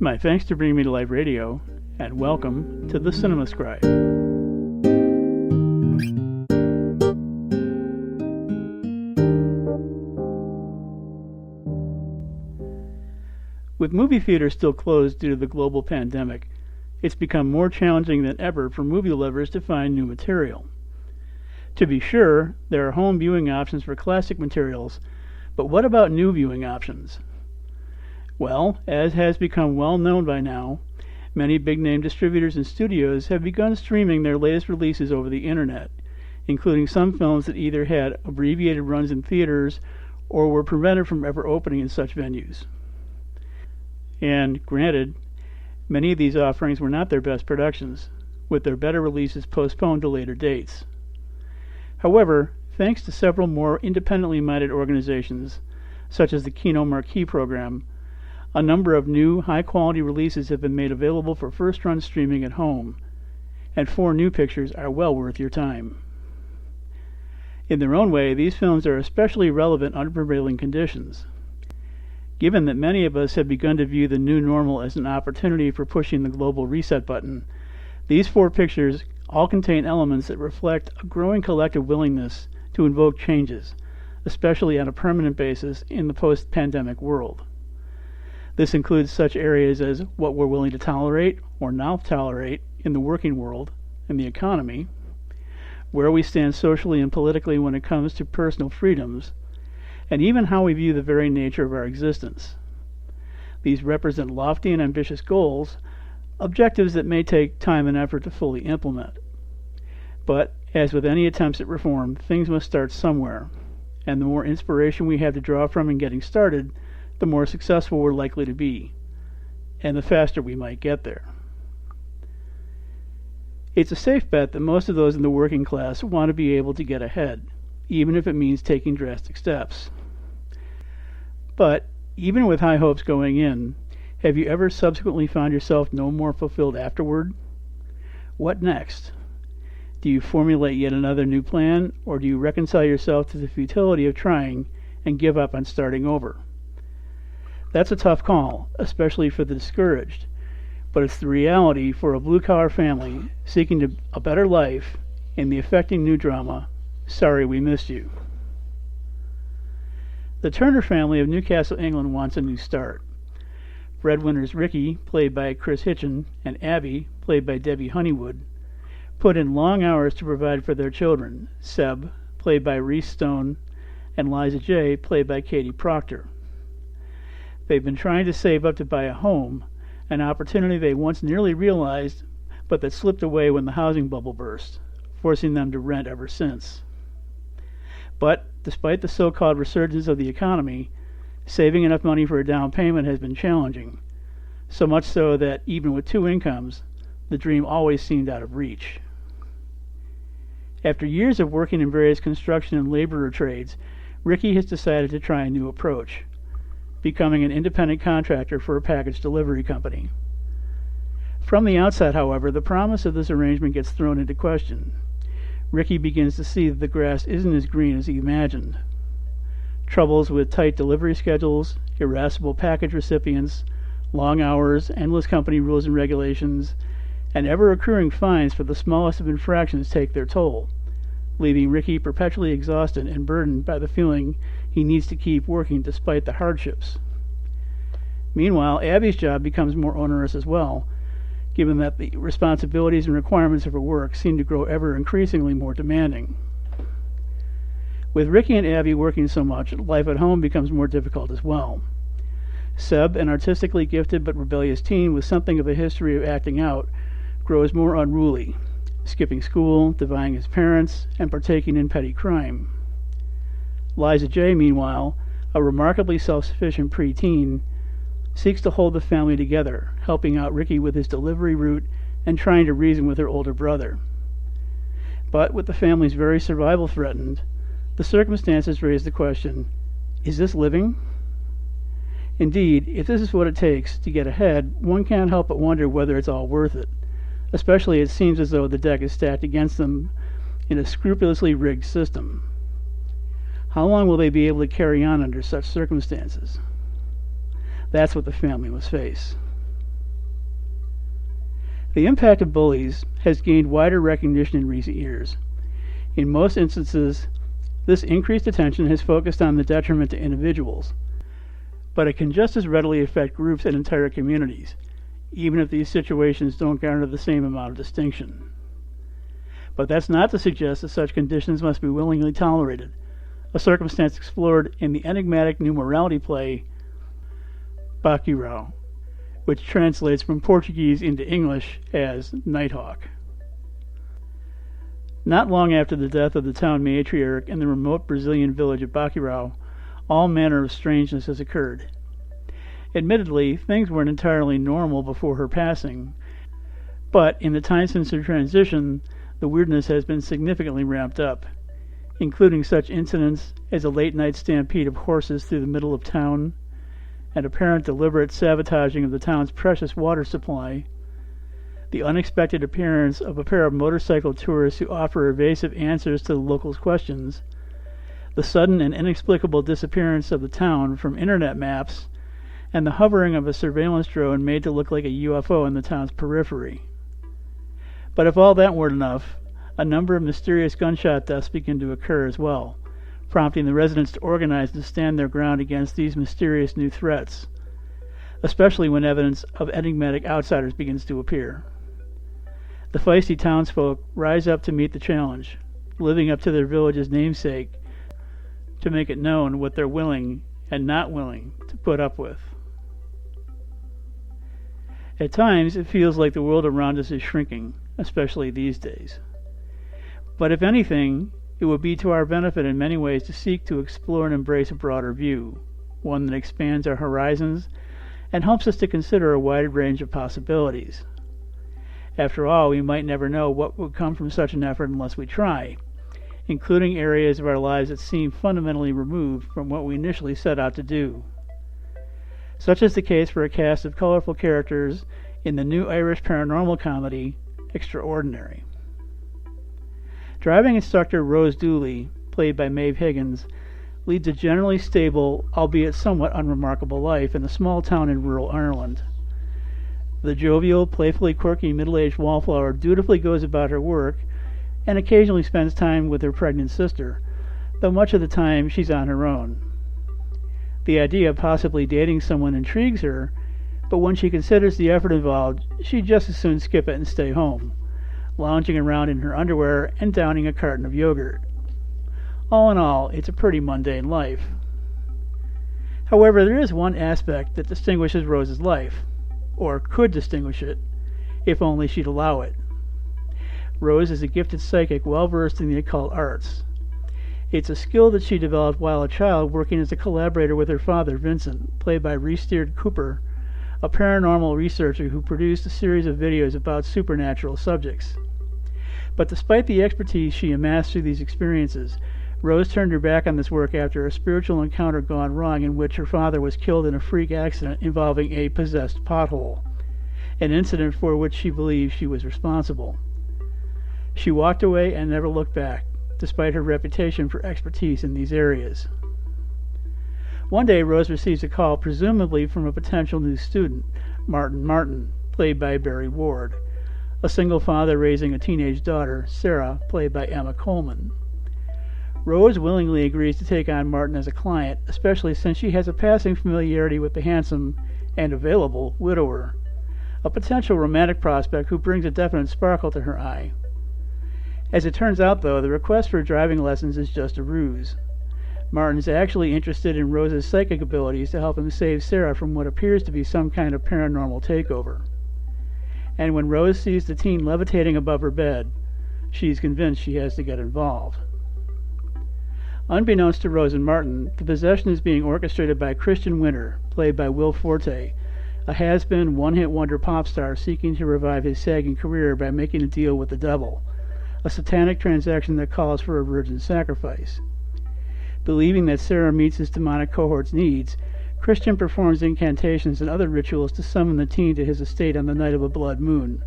My thanks to Bring Me to Life Radio, and welcome to the Cinema Scribe. With movie theaters still closed due to the global pandemic, it's become more challenging than ever for movie lovers to find new material. To be sure, there are home viewing options for classic materials, but what about new viewing options? Well, as has become well known by now, many big-name distributors and studios have begun streaming their latest releases over the internet, including some films that either had abbreviated runs in theaters or were prevented from ever opening in such venues. And, granted, many of these offerings were not their best productions, with their better releases postponed to later dates. However, thanks to several more independently minded organizations, such as the Kino Marquee program, a number of new, high-quality releases have been made available for first-run streaming at home, and 4 new pictures are well worth your time. In their own way, these films are especially relevant under prevailing conditions. Given that many of us have begun to view the new normal as an opportunity for pushing the global reset button, these 4 pictures all contain elements that reflect a growing collective willingness to invoke changes, especially on a permanent basis in the post-pandemic world. This includes such areas as what we're willing to tolerate or not tolerate in the working world and the economy, where we stand socially and politically when it comes to personal freedoms, and even how we view the very nature of our existence. These represent lofty and ambitious goals, objectives that may take time and effort to fully implement. But, as with any attempts at reform, things must start somewhere, and the more inspiration we have to draw from in getting started, the more successful we're likely to be, and the faster we might get there. It's a safe bet that most of those in the working class want to be able to get ahead, even if it means taking drastic steps. But, even with high hopes going in, have you ever subsequently found yourself no more fulfilled afterward? What next? Do you formulate yet another new plan, or do you reconcile yourself to the futility of trying and give up on starting over? That's a tough call, especially for the discouraged, but it's the reality for a blue-collar family seeking a better life in the affecting new drama, Sorry We Missed You. The Turner family of Newcastle, England wants a new start. Breadwinners Ricky, played by Chris Hitchen, and Abby, played by Debbie Honeywood, put in long hours to provide for their children, Seb, played by Reese Stone, and Liza J., played by Katie Proctor. They've been trying to save up to buy a home, an opportunity they once nearly realized, but that slipped away when the housing bubble burst, forcing them to rent ever since. But, despite the so-called resurgence of the economy, saving enough money for a down payment has been challenging, so much so that, even with 2 incomes, the dream always seemed out of reach. After years of working in various construction and laborer trades, Ricky has decided to try a new approach, becoming an independent contractor for a package delivery company. From the outset, however, the promise of this arrangement gets thrown into question. Ricky begins to see that the grass isn't as green as he imagined. Troubles with tight delivery schedules, irascible package recipients, long hours, endless company rules and regulations, and ever-occurring fines for the smallest of infractions take their toll, leaving Ricky perpetually exhausted and burdened by the feeling he needs to keep working despite the hardships. Meanwhile, Abby's job becomes more onerous as well, given that the responsibilities and requirements of her work seem to grow ever increasingly more demanding. With Ricky and Abby working so much, life at home becomes more difficult as well. Seb, an artistically gifted but rebellious teen with something of a history of acting out, grows more unruly, skipping school, defying his parents, and partaking in petty crime. Liza J., meanwhile, a remarkably self-sufficient preteen, seeks to hold the family together, helping out Ricky with his delivery route and trying to reason with her older brother. But with the family's very survival threatened, the circumstances raise the question, is this living? Indeed, if this is what it takes to get ahead, one can't help but wonder whether it's all worth it, especially it seems as though the deck is stacked against them in a scrupulously rigged system. How long will they be able to carry on under such circumstances? That's what the family must face. The impact of bullies has gained wider recognition in recent years. In most instances, this increased attention has focused on the detriment to individuals, but it can just as readily affect groups and entire communities, even if these situations don't garner the same amount of distinction. But that's not to suggest that such conditions must be willingly tolerated, a circumstance explored in the enigmatic new morality play Bacurau, which translates from Portuguese into English as Nighthawk. Not long after the death of the town matriarch in the remote Brazilian village of Bacurau, all manner of strangeness has occurred. Admittedly, things weren't entirely normal before her passing, but in the time since her transition, the weirdness has been significantly ramped up, including such incidents as a late-night stampede of horses through the middle of town, and apparent deliberate sabotaging of the town's precious water supply, the unexpected appearance of a pair of motorcycle tourists who offer evasive answers to the locals' questions, the sudden and inexplicable disappearance of the town from internet maps, and the hovering of a surveillance drone made to look like a UFO in the town's periphery. But if all that weren't enough, a number of mysterious gunshot deaths begin to occur as well, prompting the residents to organize to stand their ground against these mysterious new threats, especially when evidence of enigmatic outsiders begins to appear. The feisty townsfolk rise up to meet the challenge, living up to their village's namesake, to make it known what they're willing and not willing to put up with. At times, it feels like the world around us is shrinking, especially these days. But if anything, it would be to our benefit in many ways to seek to explore and embrace a broader view, one that expands our horizons and helps us to consider a wide range of possibilities. After all, we might never know what would come from such an effort unless we try, including areas of our lives that seem fundamentally removed from what we initially set out to do. Such is the case for a cast of colorful characters in the new Irish paranormal comedy, Extraordinary. Driving instructor Rose Dooley, played by Maeve Higgins, leads a generally stable, albeit somewhat unremarkable life in a small town in rural Ireland. The jovial, playfully quirky middle-aged wallflower dutifully goes about her work and occasionally spends time with her pregnant sister, though much of the time she's on her own. The idea of possibly dating someone intrigues her, but when she considers the effort involved, she'd just as soon skip it and stay home, lounging around in her underwear and downing a carton of yogurt. All in all, it's a pretty mundane life. However, there is one aspect that distinguishes Rose's life, or could distinguish it, if only she'd allow it. Rose is a gifted psychic well versed in the occult arts. It's a skill that she developed while a child working as a collaborator with her father, Vincent, played by Rhys Cooper, a paranormal researcher who produced a series of videos about supernatural subjects. But despite the expertise she amassed through these experiences, Rose turned her back on this work after a spiritual encounter gone wrong in which her father was killed in a freak accident involving a possessed pothole, an incident for which she believed she was responsible. She walked away and never looked back, despite her reputation for expertise in these areas. One day, Rose receives a call, presumably from a potential new student, Martin Martin, played by Barry Ward, a single father raising a teenage daughter, Sarah, played by Emma Coleman. Rose willingly agrees to take on Martin as a client, especially since she has a passing familiarity with the handsome and available widower, a potential romantic prospect who brings a definite sparkle to her eye. As it turns out, though, the request for driving lessons is just a ruse. Martin is actually interested in Rose's psychic abilities to help him save Sarah from what appears to be some kind of paranormal takeover. And when Rose sees the teen levitating above her bed, she's convinced she has to get involved. Unbeknownst to Rose and Martin, the possession is being orchestrated by Christian Winter, played by Will Forte, a has-been one-hit wonder pop star seeking to revive his sagging career by making a deal with the devil, a satanic transaction that calls for a virgin sacrifice. Believing that Sarah meets his demonic cohort's needs, Christian performs incantations and other rituals to summon the teen to his estate on the night of a blood moon,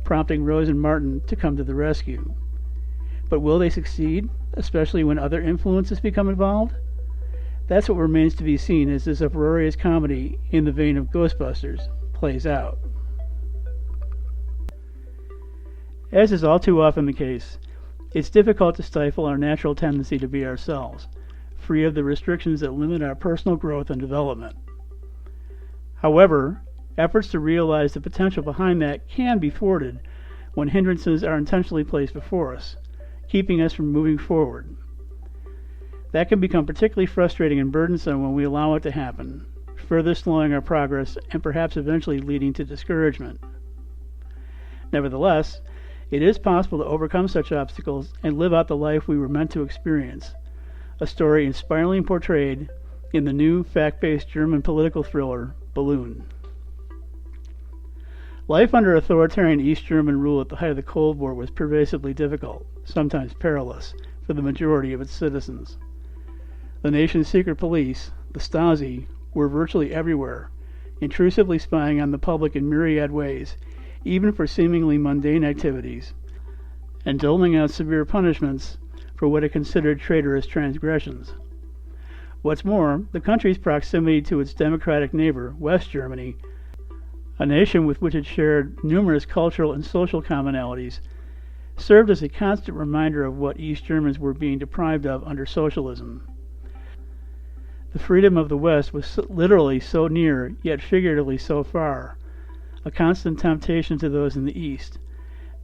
prompting Rose and Martin to come to the rescue. But will they succeed, especially when other influences become involved? That's what remains to be seen as this uproarious comedy, in the vein of Ghostbusters, plays out. As is all too often the case, it's difficult to stifle our natural tendency to be ourselves, free of the restrictions that limit our personal growth and development. However, efforts to realize the potential behind that can be thwarted when hindrances are intentionally placed before us, keeping us from moving forward. That can become particularly frustrating and burdensome when we allow it to happen, further slowing our progress and perhaps eventually leading to discouragement. Nevertheless, it is possible to overcome such obstacles and live out the life we were meant to experience, a story inspiringly portrayed in the new fact-based German political thriller, Balloon. Life under authoritarian East German rule at the height of the Cold War was pervasively difficult, sometimes perilous, for the majority of its citizens. The nation's secret police, the Stasi, were virtually everywhere, intrusively spying on the public in myriad ways, even for seemingly mundane activities, and doling out severe punishments for what it considered traitorous transgressions. What's more, the country's proximity to its democratic neighbor, West Germany, a nation with which it shared numerous cultural and social commonalities, served as a constant reminder of what East Germans were being deprived of under socialism. The freedom of the West was literally so near, yet figuratively so far, a constant temptation to those in the East,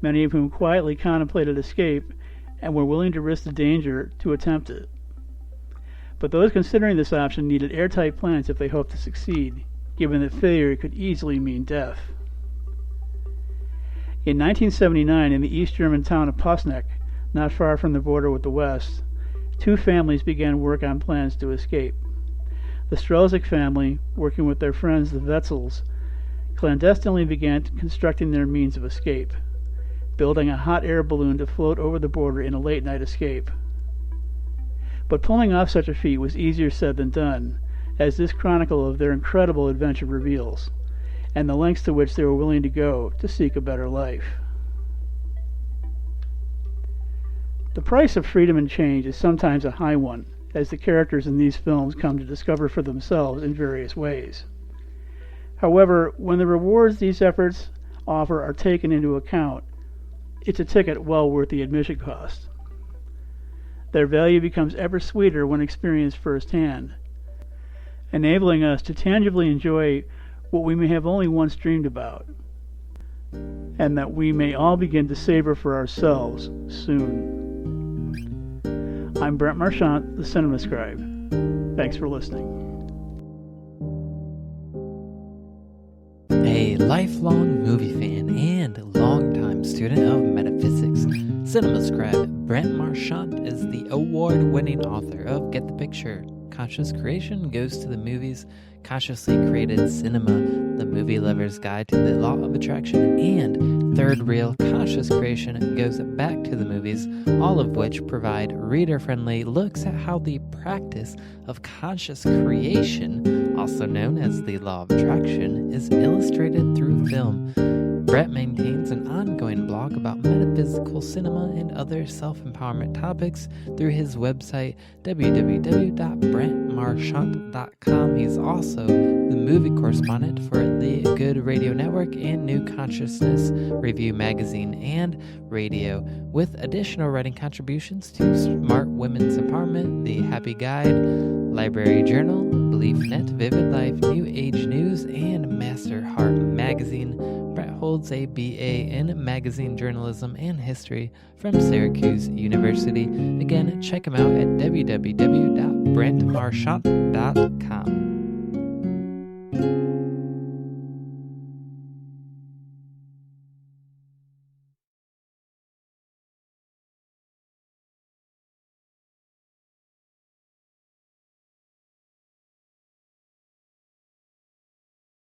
many of whom quietly contemplated escape and were willing to risk the danger to attempt it. But those considering this option needed airtight plans if they hoped to succeed, given that failure could easily mean death. In 1979, in the East German town of Posneck, not far from the border with the West, two families began work on plans to escape. The Strelzik family, working with their friends the Wetzels, clandestinely began constructing their means of escape, building a hot air balloon to float over the border in a late-night escape. But pulling off such a feat was easier said than done, as this chronicle of their incredible adventure reveals, and the lengths to which they were willing to go to seek a better life. The price of freedom and change is sometimes a high one, as the characters in these films come to discover for themselves in various ways. However, when the rewards these efforts offer are taken into account, it's a ticket well worth the admission cost. Their value becomes ever sweeter when experienced firsthand, enabling us to tangibly enjoy what we may have only once dreamed about, and that we may all begin to savor for ourselves soon. I'm Brent Marchant, the Cinema Scribe. Thanks for listening. A lifelong movie fan and longtime student of metaphysics, Cinema Scribe Brent Marchant is the award-winning author of Get the Picture, Conscious Creation Goes to the Movies, Consciously Created Cinema, The Movie Lover's Guide to the Law of Attraction, and Third Reel Conscious Creation Goes Back to the Movies, all of which provide reader-friendly looks at how the practice of conscious creation, also known as the Law of Attraction, is illustrated through film. Brett maintains an ongoing blog about metaphysical cinema and other self-empowerment topics through his website, www.brentmarchant.com. He's also the movie correspondent for the Good Radio Network and New Consciousness Review magazine and radio, with additional writing contributions to Smart Women's Empowerment, The Happy Guide, Library Journal, BeliefNet, Vivid Life, New Age News, and Master Heart Magazine. Brett holds a BA in Magazine Journalism and History from Syracuse University. Again, check him out at www.brentmarchant.com.